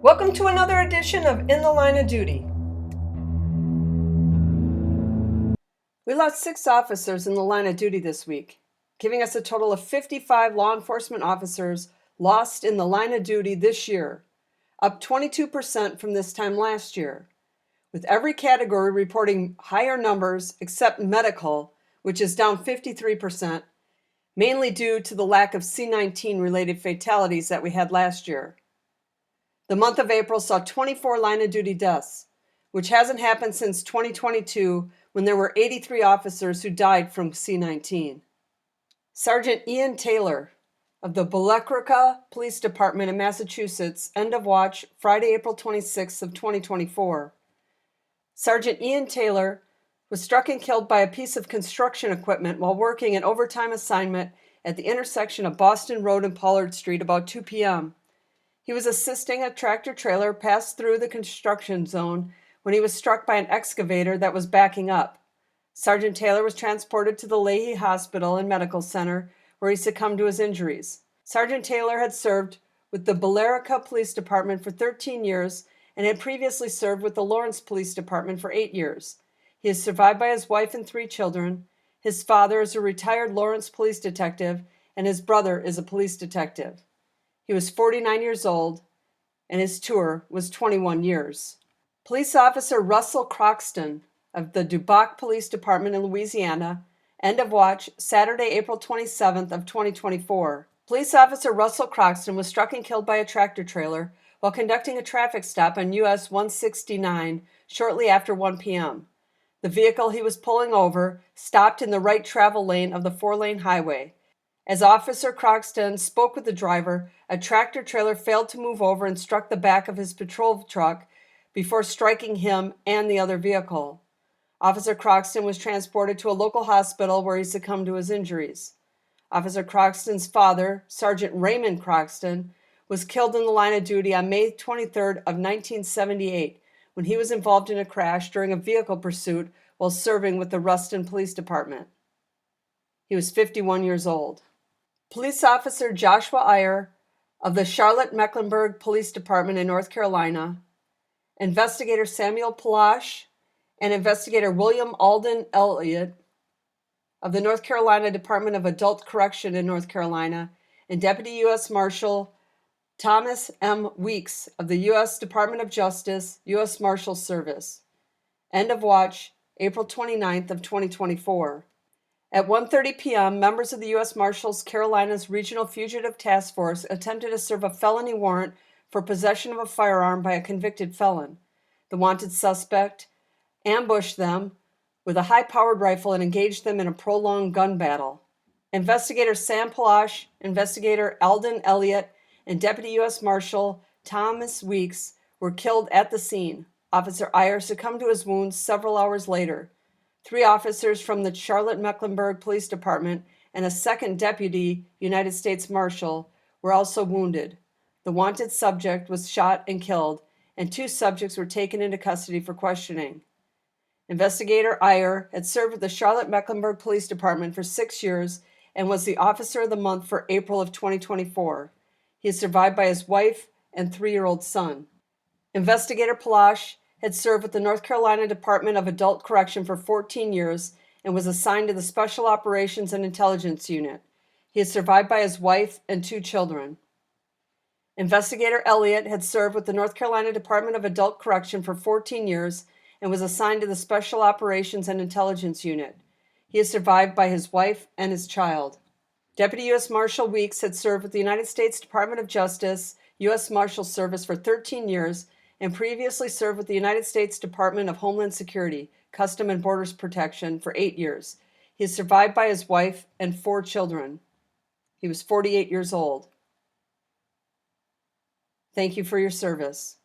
Welcome to another edition of In the Line of Duty. We lost 6 officers in the line of duty this week, giving us a total of 55 law enforcement officers lost in the line of duty this year, up 22% from this time last year, with every category reporting higher numbers except medical, which is down 53%, mainly due to the lack of C-19 related fatalities that we had last year. The month of April saw 24 line of duty deaths, which hasn't happened since 2022 when there were 83 officers who died from C-19. Sergeant Ian Taylor of the Billerica Police Department in Massachusetts, end of watch Friday, April 26th of 2024. Sergeant Ian Taylor was struck and killed by a piece of construction equipment while working an overtime assignment at the intersection of Boston Road and Pollard Street about 2 p.m. He was assisting a tractor-trailer pass through the construction zone when he was struck by an excavator that was backing up. Sergeant Taylor was transported to the Leahy Hospital and Medical Center, where he succumbed to his injuries. Sergeant Taylor had served with the Billerica Police Department for 13 years and had previously served with the Lawrence Police Department for 8 years. He is survived by his wife and 3 children. His father is a retired Lawrence police detective, and his brother is a police detective. He was 49 years old, and his tour was 21 years. Police Officer Russell Croxton of the Dubach Police Department in Louisiana, end of watch Saturday, April 27th of 2024. Police Officer Russell Croxton was struck and killed by a tractor-trailer while conducting a traffic stop on US 169 shortly after 1 p.m. The vehicle he was pulling over stopped in the right travel lane of the 4-lane highway. As Officer Croxton spoke with the driver, a tractor-trailer failed to move over and struck the back of his patrol truck before striking him and the other vehicle. Officer Croxton was transported to a local hospital where he succumbed to his injuries. Officer Croxton's father, Sergeant Raymond Croxton, was killed in the line of duty on May 23rd of 1978 when he was involved in a crash during a vehicle pursuit while serving with the Ruston Police Department. He was 51 years old. Police Officer Joshua Eyer of the Charlotte-Mecklenburg Police Department in North Carolina, Investigator Samuel Poloche, and Investigator William Alden Elliott of the North Carolina Department of Adult Correction in North Carolina, and Deputy U.S. Marshal Thomas M. Weeks of the U.S. Department of Justice, U.S. Marshals Service. End of watch, April 29th of 2024. At 1:30 p.m., members of the U.S. Marshals Carolinas Regional Fugitive Task Force attempted to serve a felony warrant for possession of a firearm by a convicted felon. The wanted suspect ambushed them with a high-powered rifle and engaged them in a prolonged gun battle. Investigator Sam Poloche, Investigator Alden Elliott, and Deputy U.S. Marshal Thomas Weeks were killed at the scene. Officer Eyer succumbed to his wounds several hours later. 3 officers from the Charlotte-Mecklenburg Police Department and a second deputy United States Marshal were also wounded. The wanted subject was shot and killed, and 2 subjects were taken into custody for questioning. Investigator Eyer had served with the Charlotte-Mecklenburg Police Department for 6 years and was the Officer of the Month for April of 2024. He is survived by his wife and 3-year-old son. Investigator Poloche had served with the North Carolina Department of Adult Correction for 14 years and was assigned to the Special Operations and Intelligence Unit. He is survived by his wife and 2 children. Investigator Elliott had served with the North Carolina Department of Adult Correction for 14 years and was assigned to the Special Operations and Intelligence Unit. He is survived by his wife and his child. Deputy U.S. Marshal Weeks had served with the United States Department of Justice, U.S. Marshal Service for 13 years and previously served with the United States Department of Homeland Security, Custom and Borders Protection for 8 years. He is survived by his wife and 4 children. He was 48 years old. Thank you for your service.